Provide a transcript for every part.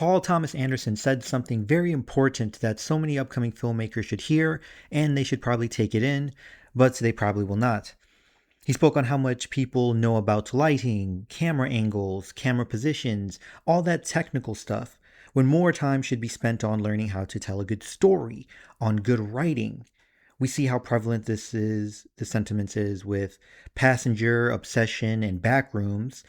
Paul Thomas Anderson said something very important that so many upcoming filmmakers should hear, and they should probably take it in, but they probably will not. He spoke on how much people know about lighting, camera angles, camera positions, all that technical stuff, when more time should be spent on learning how to tell a good story, on good writing. We see how prevalent the sentiment is with Passenger, Obsession, and Backrooms.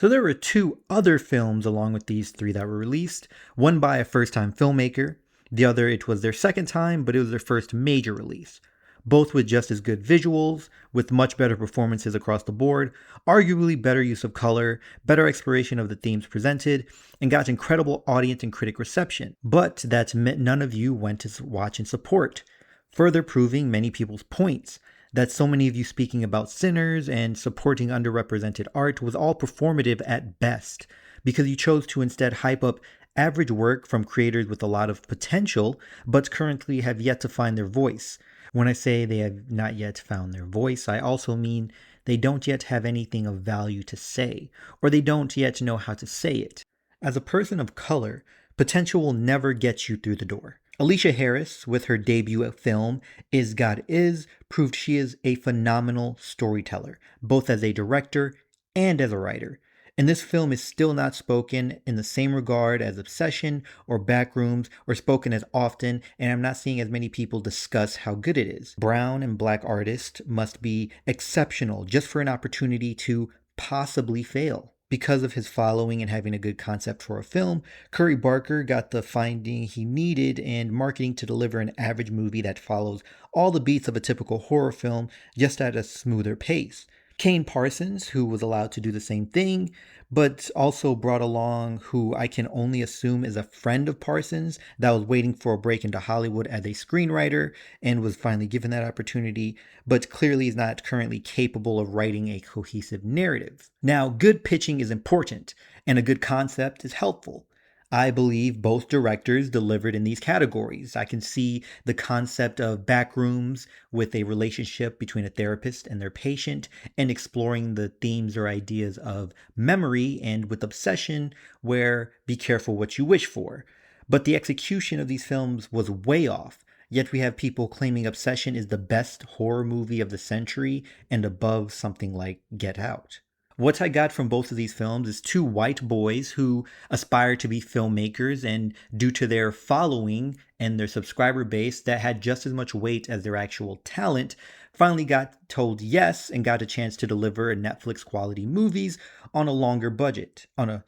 So there were two other films along with these three that were released, one by a first-time filmmaker, the other it was their second time, but it was their first major release. Both with just as good visuals, with much better performances across the board, arguably better use of color, better exploration of the themes presented, and got incredible audience and critic reception. But that meant none of you went to watch and support, further proving many people's points that so many of you speaking about sinners and supporting underrepresented art was all performative at best, because you chose to instead hype up average work from creators with a lot of potential, but currently have yet to find their voice. When I say they have not yet found their voice, I also mean they don't yet have anything of value to say, or they don't yet know how to say it. As a person of color, potential will never get you through the door. Alicia Harris, with her debut film Is God Is, proved she is a phenomenal storyteller, both as a director and as a writer. And this film is still not spoken in the same regard as Obsession or Backrooms, or spoken as often, and I'm not seeing as many people discuss how good it is. Brown and black artists must be exceptional just for an opportunity to possibly fail. Because of his following and having a good concept for a film, Curry Barker got the funding he needed and marketing to deliver an average movie that follows all the beats of a typical horror film, just at a smoother pace. Kane Parsons, who was allowed to do the same thing, but also brought along who I can only assume is a friend of Parsons that was waiting for a break into Hollywood as a screenwriter and was finally given that opportunity, but clearly is not currently capable of writing a cohesive narrative. Now, good pitching is important, and a good concept is helpful. I believe both directors delivered in these categories. I can see the concept of Backrooms with a relationship between a therapist and their patient, and exploring the themes or ideas of memory, and with Obsession, where be careful what you wish for. But the execution of these films was way off. Yet we have people claiming Obsession is the best horror movie of the century and above something like Get Out. What I got from both of these films is two white boys who aspire to be filmmakers, and due to their following and their subscriber base that had just as much weight as their actual talent, finally got told yes and got a chance to deliver Netflix quality movies on a longer budget. A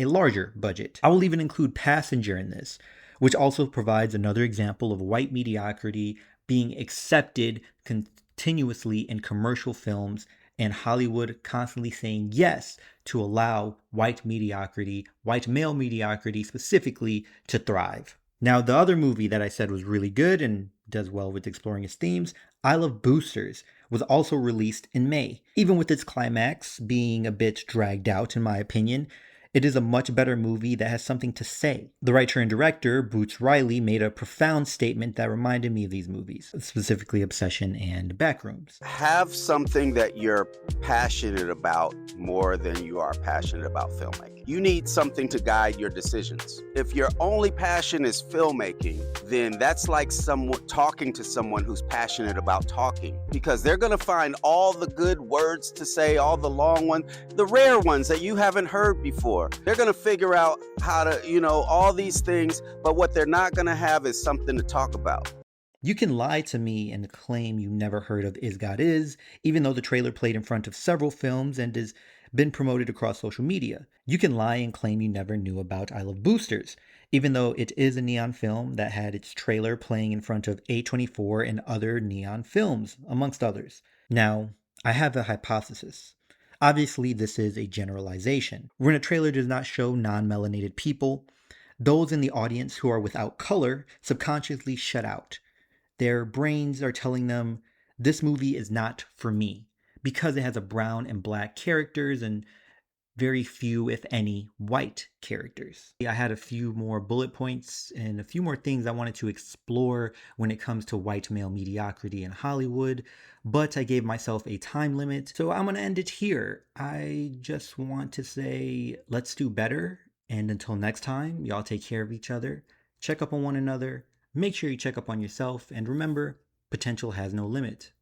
larger budget. I will even include Passenger in this, which also provides another example of white mediocrity being accepted continuously in commercial films, and Hollywood constantly saying yes to allow white mediocrity, white male mediocrity specifically, to thrive. Now, the other movie that I said was really good and does well with exploring its themes, I Love Boosters, was also released in May. Even with its climax being a bit dragged out, in my opinion, it is a much better movie that has something to say. The writer and director, Boots Riley, made a profound statement that reminded me of these movies, specifically Obsession and Backrooms. Have something that you're passionate about more than you are passionate about filmmaking. You need something to guide your decisions. If your only passion is filmmaking, then that's like someone talking to someone who's passionate about talking, because they're going to find all the good words to say, all the long ones, the rare ones that you haven't heard before. They're going to figure out how to, all these things, but what they're not going to have is something to talk about. You can lie to me and claim you never heard of Is God Is, even though the trailer played in front of several films and has been promoted across social media. You can lie and claim you never knew about I Love Boosters, even though it is a neon film that had its trailer playing in front of A24 and other neon films, amongst others. Now, I have a hypothesis. Obviously, this is a generalization. When a trailer does not show non-melanated people, those in the audience who are without color subconsciously shut out. Their brains are telling them, this movie is not for me, because it has a brown and black characters and very few, if any, white characters. I had a few more bullet points and a few more things I wanted to explore when it comes to white male mediocrity in Hollywood, but I gave myself a time limit, so I'm gonna end it here. I just want to say, let's do better, and until next time, y'all take care of each other, check up on one another, make sure you check up on yourself, and remember, potential has no limit.